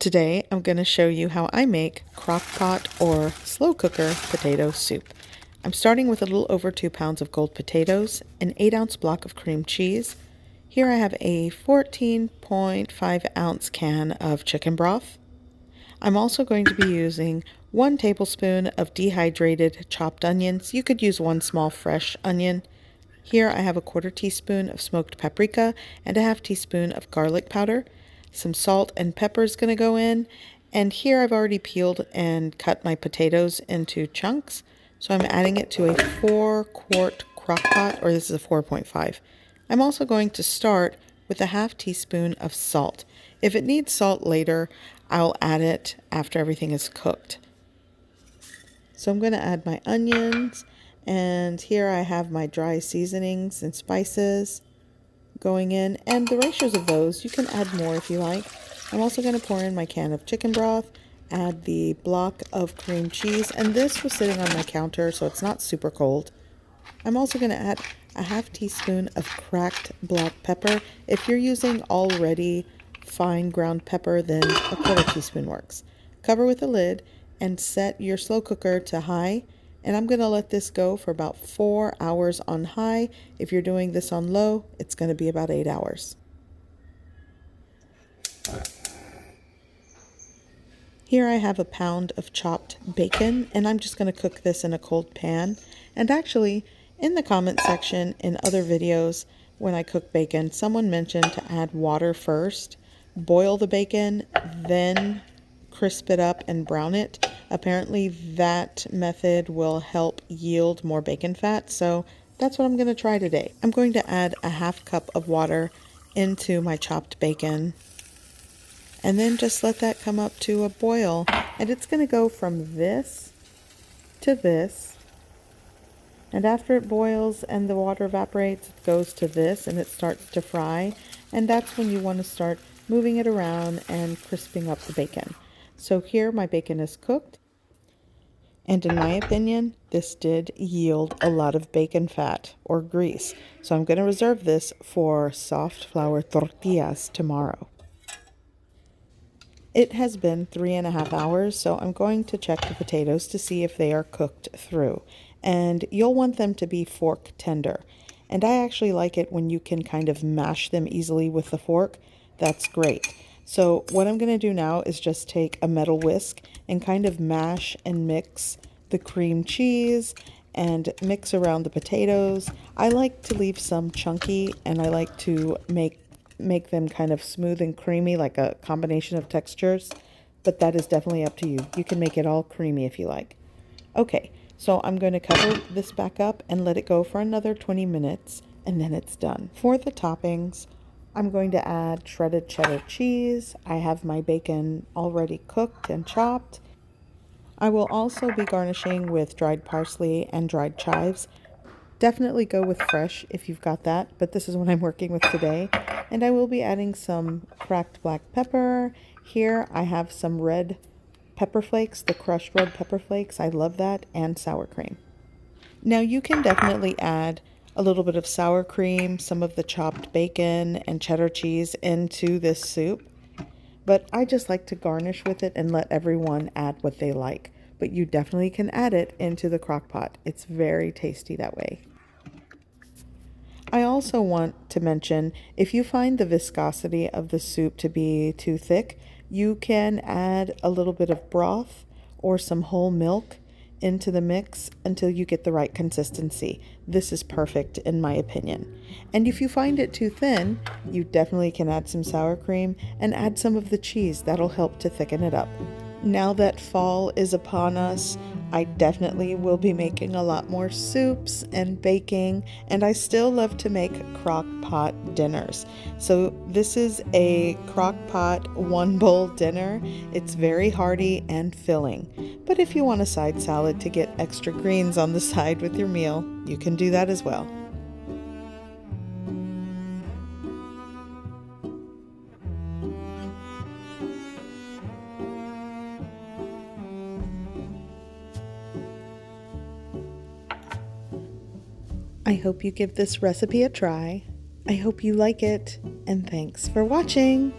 Today I'm going to show you how I make crock-pot or slow cooker potato soup. I'm starting with a little over 2 pounds of gold potatoes, an 8-ounce block of cream cheese. Here I have a 14.5-ounce can of chicken broth. I'm also going to be using 1 tablespoon of dehydrated chopped onions. You could use 1 small fresh onion. Here I have a 1/4 teaspoon of smoked paprika and a 1/2 teaspoon of garlic powder. Some salt and pepper is going to go in, and here I've already peeled and cut my potatoes into chunks, so I'm adding it to a 4-quart crock pot, or this is a 4.5. I'm also going to start with a 1/2 teaspoon of salt. If it needs salt later, I'll add it after everything is cooked. So I'm going to add my onions, and here I have my dry seasonings and spices going in, and the ratios of those, you can add more if you like. I'm also going to pour in my can of chicken broth, add the block of cream cheese, and this was sitting on my counter so it's not super cold. I'm also going to add a 1/2 teaspoon of cracked black pepper. If you're using already fine ground pepper, then a 1/4 teaspoon works. Cover with a lid and set your slow cooker to high. And I'm going to let this go for about 4 hours on high. If you're doing this on low, it's going to be about 8 hours. Here I have a pound of chopped bacon, and I'm just going to cook this in a cold pan. And actually, in the comment section in other videos, when I cook bacon, someone mentioned to add water first, boil the bacon, then crisp it up and brown it. Apparently that method will help yield more bacon fat, so that's what I'm going to try today. I'm going to add a 1/2 cup of water into my chopped bacon, and then just let that come up to a boil, and it's going to go from this to this, and after it boils and the water evaporates, it goes to this and it starts to fry, and that's when you want to start moving it around and crisping up the bacon. So here my bacon is cooked, and in my opinion, this did yield a lot of bacon fat or grease. So I'm going to reserve this for soft flour tortillas tomorrow. It has been 3.5 hours, so I'm going to check the potatoes to see if they are cooked through. And you'll want them to be fork tender. And I actually like it when you can kind of mash them easily with the fork. That's great. So what I'm going to do now is just take a metal whisk and kind of mash and mix the cream cheese and mix around the potatoes. I like to leave some chunky, and I like to make them kind of smooth and creamy, like a combination of textures, but that is definitely up to you. You can make it all creamy if you like. Okay, so I'm going to cover this back up and let it go for another 20 minutes, and then it's done. For the toppings, I'm going to add shredded cheddar cheese. I have my bacon already cooked and chopped. I will also be garnishing with dried parsley and dried chives. Definitely go with fresh if you've got that, but this is what I'm working with today. And I will be adding some cracked black pepper. Here I have some red pepper flakes, the crushed red pepper flakes. I love that, and sour cream. Now you can definitely add a little bit of sour cream, some of the chopped bacon and cheddar cheese into this soup, but I just like to garnish with it and let everyone add what they like. But you definitely can add it into the crock pot. It's very tasty that way. I also want to mention, if you find the viscosity of the soup to be too thick, you can add a little bit of broth or some whole milk into the mix until you get the right consistency. This is perfect in my opinion. And if you find it too thin, you definitely can add some sour cream and add some of the cheese. That'll help to thicken it up. Now that fall is upon us, I definitely will be making a lot more soups and baking, and I still love to make crock pot dinners. So this is a crock pot 1-bowl dinner. It's very hearty and filling. But if you want a side salad to get extra greens on the side with your meal, you can do that as well. I hope you give this recipe a try. I hope you like it, and thanks for watching.